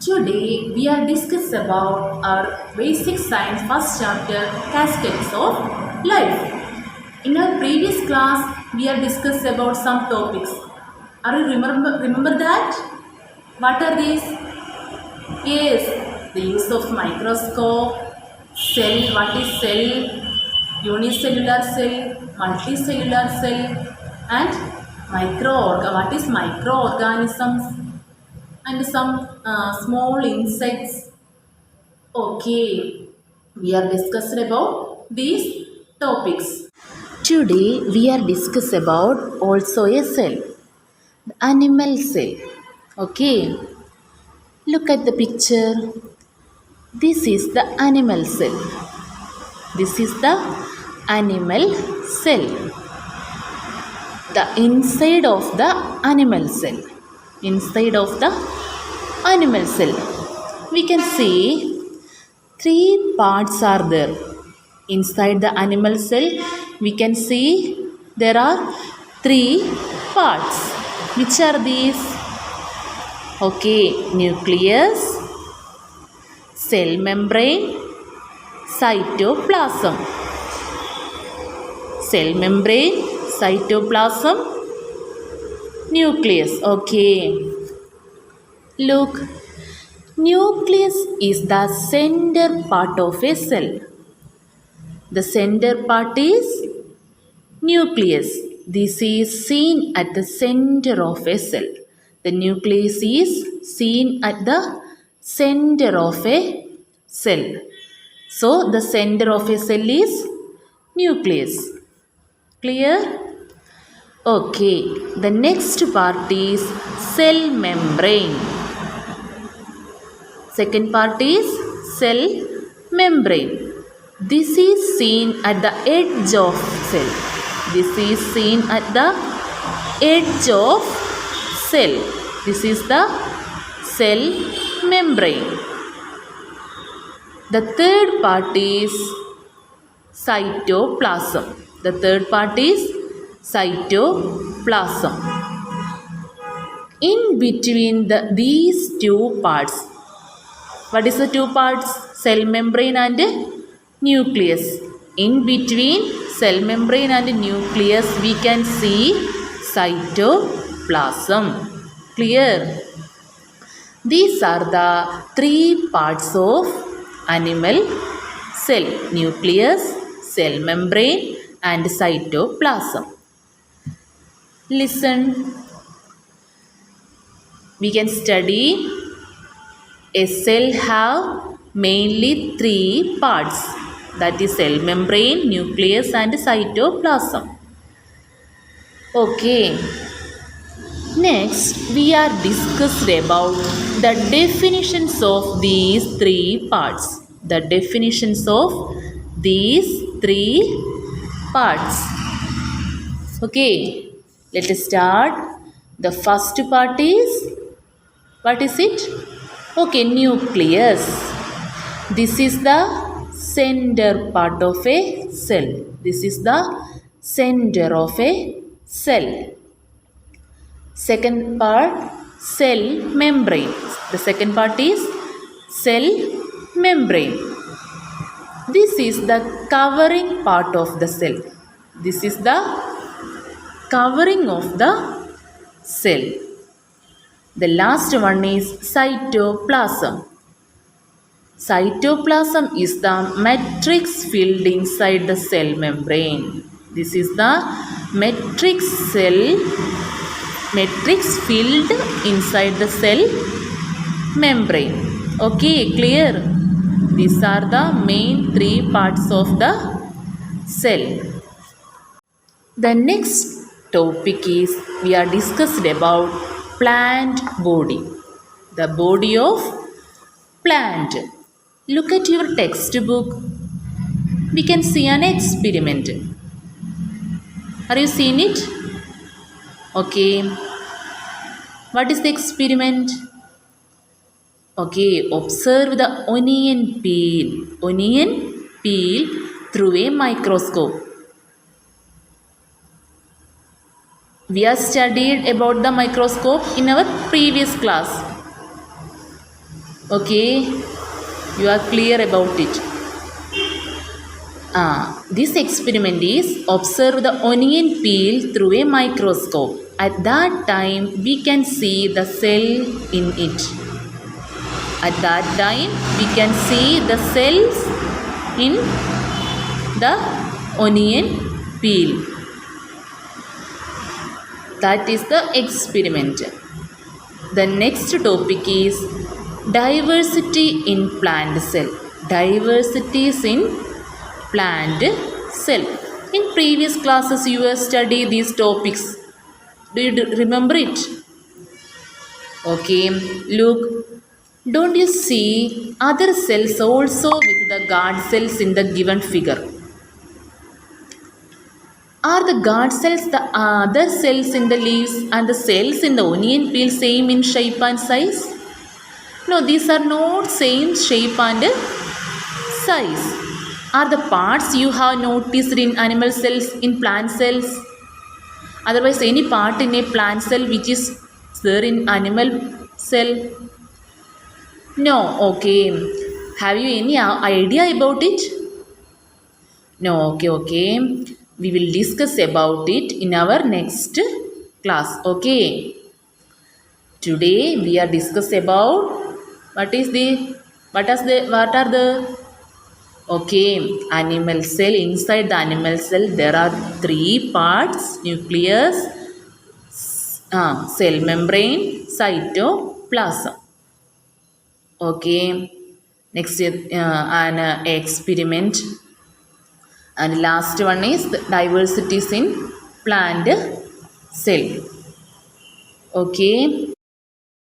Today we are discuss about our basic science first chapter cascades of life. In our previous class we are discussed about some topics. Are you remember that? What are these? Yes, the use of microscope, cell, what is cell, unicellular cell, multicellular cell, and what is microorganisms, and some small insects. Okay, we are discussed about these topics. Today we are discuss about also a cell, animal cell. Okay, look at the picture. This is the animal cell. This is the animal cell. The inside of the animal cell. Inside of the animal cell. We can see three parts are there. Inside the animal cell, we can see there are three parts. Which are these? Okay, nucleus, cell membrane, cytoplasm. Cell membrane, cytoplasm, nucleus. Okay. Look, nucleus is the center part of a cell. The center part is nucleus. This is seen at the center of a cell. The nucleus is seen at the center of a cell. So, the center of a cell is nucleus. Clear? Okay. The next part is cell membrane. Second part is cell membrane. This is seen at the edge of cell. This is seen at the edge of cell. This is the cell membrane. The third part is cytoplasm. The third part is cytoplasm. In between these two parts, what is the two parts? Cell membrane and nucleus. In between cell membrane and nucleus, we can see cytoplasm. Clear? These are the three parts of animal cell: nucleus, cell membrane, and cytoplasm. Listen. We can study a cell have mainly three parts, that is cell membrane, nucleus and cytoplasm. Okay. Next, we are discussed about the definitions of these three parts. The definitions of these three parts. Okay, let us start. The first part is, what is it? Okay, nucleus. This is the center part of a cell. This is the center of a cell. Second part, cell membrane. The second part is cell membrane. This is the covering part of the cell. This is the covering of the cell. The last one is cytoplasm. Cytoplasm is the matrix filled inside the cell membrane. This is the matrix filled inside the cell membrane. Okay, clear? These are the main three parts of the cell. The next topic is, we are discussed about plant body. The body of plant. Look at your textbook. We can see an experiment. Are you seeing it? Okay. What is the experiment? Okay, observe the onion peel. Onion peel through a microscope. We have studied about the microscope in our previous class. Okay, you are clear about it. This experiment is observe the onion peel through a microscope. At that time, we can see the cell in it. At that time, we can see the cells in the onion peel. That is the experiment. The next topic is diversity in plant cell. Diversities in plant cell. In previous classes, you have studied these topics. Do you remember it? Okay, look. Don't you see other cells also with the guard cells in the given figure? Are the guard cells the other cells in the leaves and the cells in the onion peel same in shape and size? No, these are not same shape and size. Are the parts you have noticed in animal cells in plant cells? Otherwise, any part in a plant cell which is there in animal cell? No, okay. Have you any idea about it? No, okay. We will discuss about it in our next class. Okay. Today we are discuss about what are the okay, animal cell. Inside the animal cell there are three parts: nucleus, cell membrane, cytoplasm. Okay. Next an experiment. And last one is the diversities in plant cell. Okay.